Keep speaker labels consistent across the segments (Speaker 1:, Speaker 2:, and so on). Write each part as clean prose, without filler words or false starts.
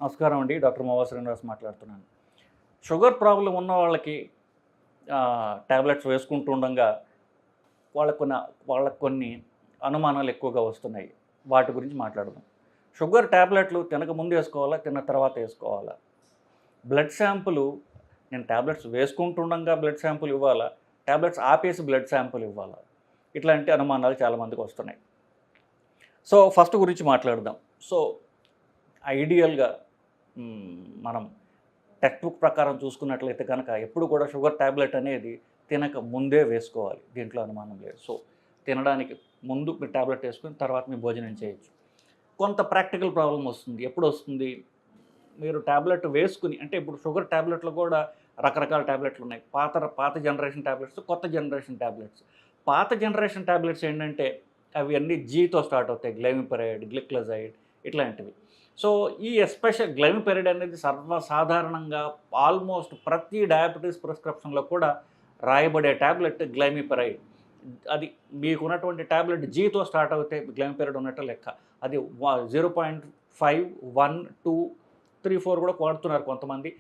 Speaker 1: నమస్కారం అండి. డాక్టర్ మోవా శ్రీనివాస్ మాట్లాడుతున్నాను. షుగర్ ప్రాబ్లం ఉన్న వాళ్ళకి టాబ్లెట్స్ వేసుకుంటూ ఉండంగా వాళ్ళకు కొన్ని వాళ్ళకు కొన్ని అనుమానాలు ఎక్కువగా వస్తున్నాయి. వాటి గురించి మాట్లాడదాం. షుగర్ టాబ్లెట్లు తినక ముందు వేసుకోవాలా? తిన్న తర్వాత వేసుకోవాలా? బ్లడ్ శాంపుల్ నేను టాబ్లెట్స్ వేసుకుంటుండగా బ్లడ్ శాంపుల్ ఇవ్వాలా? టాబ్లెట్స్ ఆపేసి బ్లడ్ శాంపుల్ ఇవ్వాలా? ఇట్లాంటి అనుమానాలు చాలామందికి వస్తున్నాయి. సో ఫస్ట్ గురించి మాట్లాడదాం. సో ఐడియల్గా మనం టెక్స్ట్ బుక్ ప్రకారం చూసుకున్నట్లయితే కనుక ఎప్పుడు కూడా షుగర్ ట్యాబ్లెట్ అనేది తినక ముందే వేసుకోవాలి. దీంట్లో అనుమానం లేదు. సో తినడానికి ముందు మీరు ట్యాబ్లెట్ వేసుకుని తర్వాత మీరు భోజనం చేయొచ్చు. కొంత ప్రాక్టికల్ ప్రాబ్లం వస్తుంది. ఎప్పుడు వస్తుంది? మీరు ట్యాబ్లెట్ వేసుకుని, అంటే ఇప్పుడు షుగర్ ట్యాబ్లెట్లు కూడా రకరకాల ట్యాబ్లెట్లు ఉన్నాయి. పాత జనరేషన్ ట్యాబ్లెట్స్, కొత్త జనరేషన్ ట్యాబ్లెట్స్. పాత జనరేషన్ ట్యాబ్లెట్స్ ఏంటంటే అవి అన్నీ జీతో స్టార్ట్ అవుతాయి. గ్లైమిపరైడ్, గ్లిక్లజైడ్ ఇట్లాంటివి. సో ఈ ఎస్పెషల్ గ్లైమిపెరిడ్ అనేది సర్వసాధారణంగా ఆల్మోస్ట్ ప్రతి డయాబెటీస్ ప్రిస్క్రిప్షన్లో కూడా రాయబడే ట్యాబ్లెట్ గ్లైమిపెరైడ్. అది మీకున్నటువంటి ట్యాబ్లెట్ జీతో స్టార్ట్ అవుతే గ్లైమిపెరిడ్ ఉన్నట్టు లెక్క. అది 0.5, 1, 2, 3, 4 కూడా వాడుతున్నారు కొంతమంది.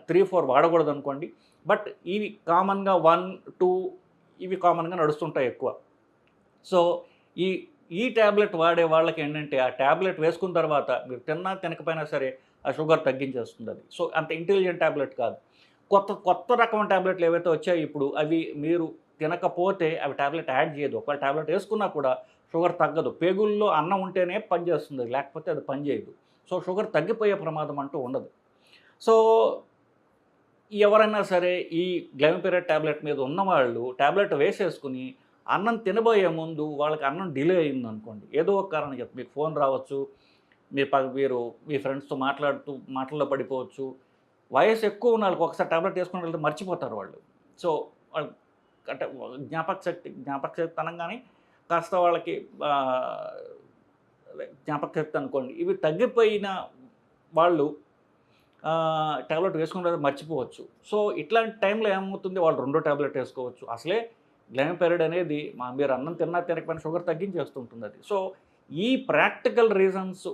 Speaker 1: 3, 4 వాడకూడదు అనుకోండి. బట్ ఇవి కామన్గా 1, 2 ఇవి కామన్గా నడుస్తుంటాయి ఎక్కువ. సో ఈ ఈ ట్యాబ్లెట్ వాడే వాళ్ళకి ఏంటంటే ఆ ట్యాబ్లెట్ వేసుకున్న తర్వాత మీరు తిన్నా తినకపోయినా సరే ఆ షుగర్ తగ్గించేస్తుంది అది. సో అంత ఇంటెలిజెంట్ ట్యాబ్లెట్ కాదు. కొత్త రకం ట్యాబ్లెట్లు ఏవైతే వచ్చాయో ఇప్పుడు అవి మీరు తినకపోతే అవి ట్యాబ్లెట్ యాడ్ చేయదు. ఒకవేళ ట్యాబ్లెట్ వేసుకున్నా కూడా షుగర్ తగ్గదు. పేగుల్లో అన్నం ఉంటేనే పనిచేస్తుంది, లేకపోతే అది పనిచేయదు. సో షుగర్ తగ్గిపోయే ప్రమాదం అంటూ ఉండదు. సో ఎవరైనా సరే ఈ గ్లైమిపెరైడ్ ట్యాబ్లెట్ మీద ఉన్నవాళ్ళు ట్యాబ్లెట్ వేసేసుకుని అన్నం తినబోయే ముందు వాళ్ళకి అన్నం డిలే అయిందనుకోండి, ఏదో ఒక కారణం చెప్పి మీకు ఫోన్ రావచ్చు, మీరు మీ ఫ్రెండ్స్తో మాటల్లో పడిపోవచ్చు. వయసు ఎక్కువ ఉన్న వాళ్ళకి ఒకసారి ట్యాబ్లెట్ వేసుకుని వెళ్తే మర్చిపోతారు వాళ్ళు. సో వాళ్ళు అంటే జ్ఞాపక శక్తి అనగానే కాస్త వాళ్ళకి జ్ఞాపక శక్తి అనుకోండి, ఇవి తగ్గిపోయిన వాళ్ళు ట్యాబ్లెట్ వేసుకున్న మర్చిపోవచ్చు. సో ఇట్లాంటి టైంలో ఏమవుతుంది, వాళ్ళు 2 ట్యాబ్లెట్ వేసుకోవచ్చు. అసలే గ్లైమిపెరైడ్ అనేది మీరు అన్నం తిన్నా తినకపోయినా షుగర్ తగ్గించేస్తుంటుంది అది. సో ఈ ప్రాక్టికల్ రీజన్స్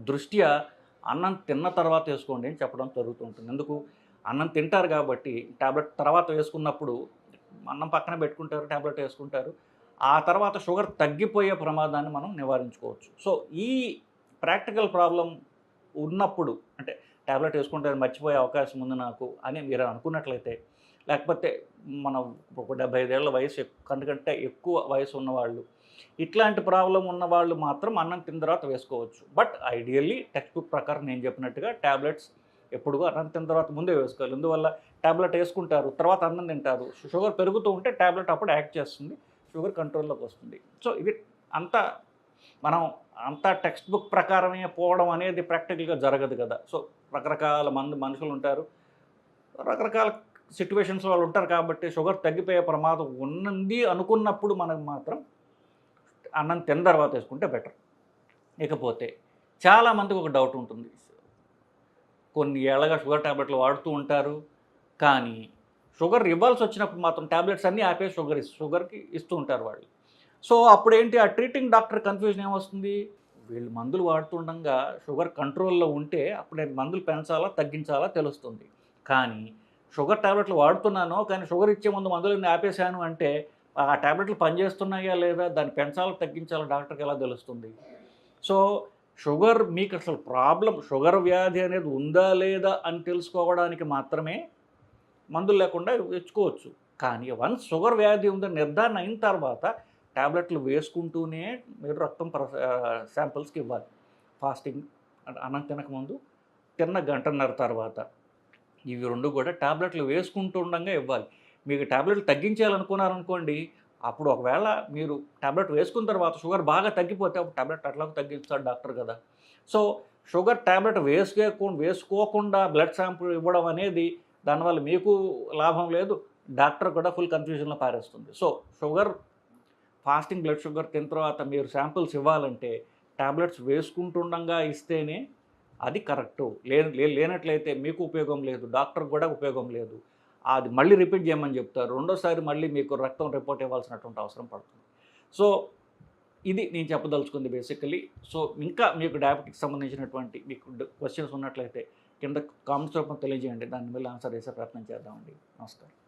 Speaker 1: దృష్ట్యా అన్నం తిన్న తర్వాత వేసుకోండి అని చెప్పడం జరుగుతుంటుంది. ఎందుకు? అన్నం తింటారు కాబట్టి ట్యాబ్లెట్ తర్వాత వేసుకున్నప్పుడు అన్నం పక్కన పెట్టుకుంటారు, ట్యాబ్లెట్ వేసుకుంటారు. ఆ తర్వాత షుగర్ తగ్గిపోయే ప్రమాదాన్ని మనం నివారించుకోవచ్చు. సో ఈ ప్రాక్టికల్ ప్రాబ్లం ఉన్నప్పుడు, అంటే ట్యాబ్లెట్ వేసుకుంటే మర్చిపోయే అవకాశం ఉంది నాకు అని మీరు అనుకున్నట్లయితే, లేకపోతే మనం ఒక 75 ఏళ్ల వయసు కంటే ఎక్కువ వయసు ఉన్నవాళ్ళు, ఇట్లాంటి ప్రాబ్లం ఉన్నవాళ్ళు మాత్రం అన్నం తిన్న తర్వాత వేసుకోవచ్చు. బట్ ఐడియల్లీ టెక్స్ట్ బుక్ ప్రకారం నేను చెప్పినట్టుగా ట్యాబ్లెట్స్ ఎప్పుడు అన్నం తిన్న తర్వాత ముందే వేసుకోవాలి. ఇందువల్ల ట్యాబ్లెట్ వేసుకుంటారు, తర్వాత అన్నం తింటారు, షుగర్ పెరుగుతూ ఉంటే ట్యాబ్లెట్ అప్పుడు యాక్ట్ చేస్తుంది, షుగర్ కంట్రోల్లోకి వస్తుంది. సో ఇది అంతా టెక్స్ట్ బుక్ ప్రకారమే పోవడం అనేది ప్రాక్టికల్గా జరగదు కదా. సో రకరకాల మనుషులు ఉంటారు, రకరకాల సిట్యువేషన్స్ వాళ్ళు ఉంటారు. కాబట్టి షుగర్ తగ్గిపోయే ప్రమాదం ఉన్నది అనుకున్నప్పుడు మనకు మాత్రం అన్నం తిన్న తర్వాత వేసుకుంటే బెటర్. ఇకపోతే చాలామందికి ఒక డౌట్ ఉంటుంది. కొన్ని ఏళ్ళగా షుగర్ ట్యాబ్లెట్లు వాడుతూ ఉంటారు, కానీ షుగర్ ఇవ్వాల్సి వచ్చినప్పుడు మాత్రం ట్యాబ్లెట్స్ అన్నీ ఆపేసి షుగర్కి ఇస్తూ ఉంటారు వాళ్ళు. సో అప్పుడేంటి, ఆ ట్రీటింగ్ డాక్టర్ కన్ఫ్యూజన్ ఏమొస్తుంది, వీళ్ళు మందులు వాడుతుండగా షుగర్ కంట్రోల్లో ఉంటే అప్పుడు నేను మందులు పెంచాలా తగ్గించాలా తెలుస్తుంది. కానీ షుగర్ ట్యాబ్లెట్లు వాడుతున్నాను, కానీ షుగర్ ఇచ్చే ముందు మందులన్నీ ఆపేశాను అంటే ఆ ట్యాబ్లెట్లు పనిచేస్తున్నాయా లేదా, దాన్ని పెంచాలా తగ్గించాలా డాక్టర్కి ఎలా తెలుస్తుంది? సో షుగర్ మీకు అసలు షుగర్ వ్యాధి అనేది ఉందా లేదా అని తెలుసుకోవడానికి మాత్రమే మందులు లేకుండా ఇచ్చుకోవచ్చు. కానీ వన్స్ షుగర్ వ్యాధి ఉందని నిర్ధారణ అయిన తర్వాత ట్యాబ్లెట్లు వేసుకుంటూనే మీరు రక్తం శాంపిల్స్కి ఇవ్వాలి. ఫాస్టింగ్ అంటే అన్నం తినకముందు, తిన్న గంటన్నర తర్వాత, ఇవి 2 కూడా ట్యాబ్లెట్లు వేసుకుంటూ ఉండగా ఇవ్వాలి. మీకు ట్యాబ్లెట్లు తగ్గించాలనుకున్నారనుకోండి, అప్పుడు ఒకవేళ మీరు ట్యాబ్లెట్ వేసుకున్న తర్వాత షుగర్ బాగా తగ్గిపోతే అప్పుడు ట్యాబ్లెట్ అట్లాగో తగ్గిస్తాడు డాక్టర్ కదా. సో షుగర్ ట్యాబ్లెట్ వేసుకోకుండా బ్లడ్ శాంపుల్ ఇవ్వడం అనేది దానివల్ల మీకు లాభం లేదు, డాక్టర్ కూడా ఫుల్ కన్ఫ్యూజన్లో పారేస్తుంది. సో ఫాస్టింగ్ బ్లడ్ షుగర్ తిన్న తర్వాత మీరు శాంపిల్స్ ఇవ్వాలంటే ట్యాబ్లెట్స్ వేసుకుంటుండగా ఇస్తేనే అది కరెక్టు. లేనట్లయితే మీకు ఉపయోగం లేదు, డాక్టర్కి కూడా ఉపయోగం లేదు. అది మళ్ళీ రిపీట్ చేయమని చెప్తారు. రెండోసారి మళ్ళీ మీకు రక్తం రిపోర్ట్ ఇవ్వాల్సినటువంటి అవసరం పడుతుంది. సో ఇది నేను చెప్పదలుచుకుంది బేసికలీ. సో ఇంకా మీకు డయాబెటిక్స్ సంబంధించినటువంటి మీకు క్వశ్చన్స్ ఉన్నట్లయితే కింద కామెంట్స్ రూపంలో తెలియజేయండి. దాని మీద ఆన్సర్ చేసే ప్రయత్నం చేద్దామండి. నమస్కారం.